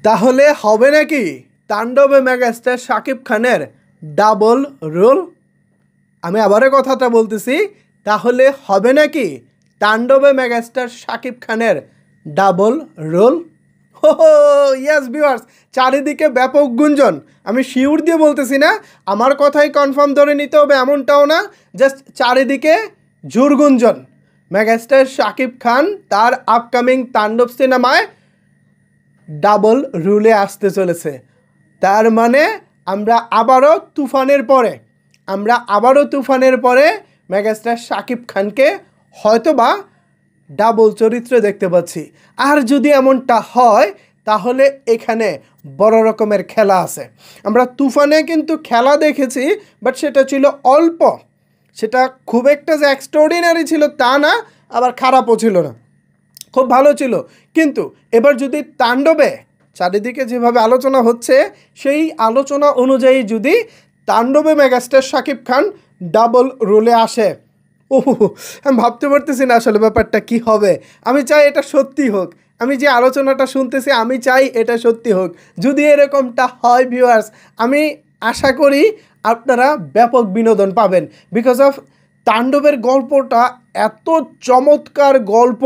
তাহলে হবে নাকি তাণ্ডবে মেগাস্টার শাকিব খানের ডাবল রোল? আমি আবারও কথাটা বলতেছি, তাহলে হবে নাকি তাণ্ডবে মেগাস্টার শাকিব খানের ডাবল রোল? হো ইয়েস ভিউয়ার্স, চারিদিকে ব্যাপক গুঞ্জন। আমি শিউর দিয়ে বলতেছি না, আমার কথাই কনফার্ম ধরে নিতে হবে এমনটাও না, জাস্ট চারিদিকে জোর গুঞ্জন। মেগাস্টার শাকিব খান তার আপকামিং তাণ্ডব সিনেমায় ডাবল রুলে আসতে চলেছে। তার মানে আমরা আবারও তুফানের পরে মেগাস্টার শাকিব খানকে হয়তোবা ডাবল চরিত্রে দেখতে পাচ্ছি। আর যদি এমনটা হয় তাহলে এখানে বড় রকমের খেলা আছে। আমরা তুফানে কিন্তু খেলা দেখেছি, বাট সেটা ছিল অল্প, সেটা খুব একটা যে এক্সট্রাঅর্ডিনারি ছিল তা না, আবার খারাপও ছিল না, খুব ভালো ছিল। কিন্তু এবার যদি তাণ্ডবে চারিদিকে যেভাবে আলোচনা হচ্ছে, সেই আলোচনা অনুযায়ী যদি তাণ্ডবে মেগাস্টার শাকিব খান ডাবল রোলে আসে, আমি ভাবতে পারতেছি না আসলে ব্যাপারটা কি হবে। আমি চাই এটা সত্যি হোক, আমি যে আলোচনাটা শুনতেছি আমি চাই এটা সত্যি হোক। যদি এরকমটা হয় ভিউয়ার্স, আমি আশা করি আপনারা ব্যাপক বিনোদন পাবেন। বিকজ অফ তাণ্ডবের গল্পটা এত চমৎকার গল্প,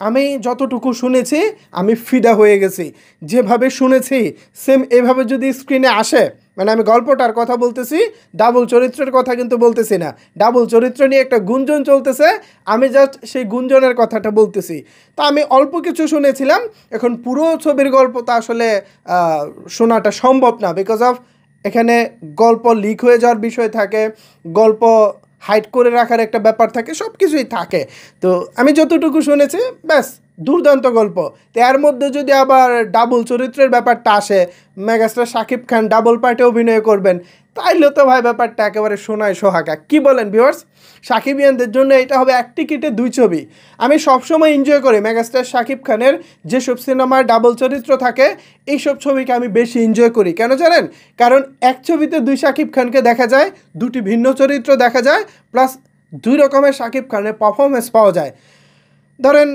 আমি যতটুকু শুনেছি আমি ফিদা হয়ে গেছি। যেভাবে শুনেছি সেম এভাবে যদি স্ক্রিনে আসে, মানে আমি গল্পটার কথা বলতেছি, ডাবল চরিত্রের কথা কিন্তু বলতেছি না। ডাবল চরিত্র নিয়ে একটা গুঞ্জন চলতেছে, আমি জাস্ট সেই গুঞ্জনের কথাটা বলতেছি। তা আমি অল্প কিছু শুনেছিলাম, এখন পুরো ছবির গল্প তো আসলে শোনাটা সম্ভব না। বিকজ অফ এখানে গল্প লিক হয়ে যাওয়ার বিষয় থাকে, গল্প হাইড করে রাখার একটা ব্যাপার থাকে, সব কিছুই থাকে। তো আমি যতটুকু শুনেছি ব্যাস দুর্দান্ত গল্প। তো এর মধ্যে যদি আবার ডাবল চরিত্রের ব্যাপারটা আসে, মেগাস্টার শাকিব খান ডাবল পার্টে অভিনয় করবেন, তাইলে তো ভাই ব্যাপারটা একেবারে সোনায় সোহাগা। কি বলেন ভিউয়ার্স? শাকিবিয়ানদের জন্য এটা হবে এক টিকিটে দুই ছবি। আমি সবসময় এনজয় করি মেগাস্টার শাকিব খানের যেসব সিনেমায় ডাবল চরিত্র থাকে, এইসব ছবিকে আমি বেশি এনজয় করি। কেন জানেন? কারণ এক ছবিতে দুই শাকিব খানকে দেখা যায়, দুটি ভিন্ন চরিত্র দেখা যায়, প্লাস দুই রকমের শাকিব খানের পারফরমেন্স পাওয়া যায়। ধরেন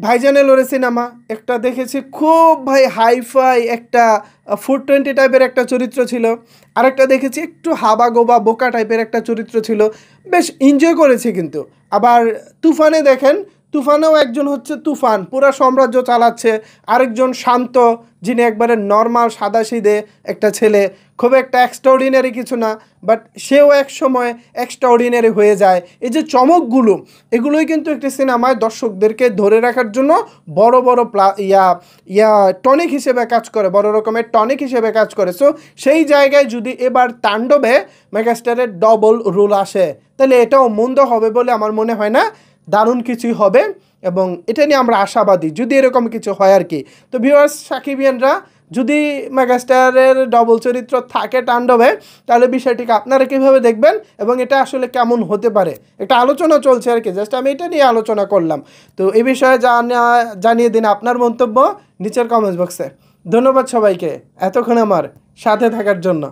ভাইজানের লোরে সিনেমা একটা দেখেছি, খুব ভাই হাইফাই একটা 420 টাইপের একটা চরিত্র ছিল। আরেকটা দেখেছি একটু হাবা গোবা বোকা টাইপের একটা চরিত্র ছিল, বেশ এনজয় করেছি। কিন্তু আবার তুফানে দেখেন, তুফানেও একজন হচ্ছে তুফান, পুরা সাম্রাজ্য চালাচ্ছে, আরেকজন শান্ত, যিনি একবারে নর্মাল সাদাসিধে একটা ছেলে, খুব একটা এক্সট্রাঅর্ডিনারি কিছু না, বাট সেও এক সময় এক্সট্রাঅর্ডিনারি হয়ে যায়। এই যে চমকগুলো, এগুলোই কিন্তু একটি সিনেমায় দর্শকদেরকে ধরে রাখার জন্য বড় বড় টনিক হিসেবে কাজ করে, বড় রকমের টনিক হিসেবে কাজ করে। সো সেই জায়গায় যদি এবার তাণ্ডবে মেগাস্টারের ডবল রোল আসে, তাহলে এটাও মন্দ হবে বলে আমার মনে হয় না, দারুণ কিছুই হবে, এবং এটা নিয়ে আমরা আশাবাদী যদি এরকম কিছু হয় আর কি। তো ভিউয়ার্স, সাকিবিয়ানরা যদি মেগাস্টারের ডবল চরিত্র থাকে তাণ্ডবে, তাহলে বিষয়টিকে আপনারা কীভাবে দেখবেন এবং এটা আসলে কেমন হতে পারে, একটা আলোচনা চলছে আর কি, জাস্ট আমি এটা নিয়ে আলোচনা করলাম। তো এই বিষয়ে জানিয়ে দিন আপনার মন্তব্য নিচের কমেন্টস বক্সে। ধন্যবাদ সবাইকে এতক্ষণ আমার সাথে থাকার জন্য।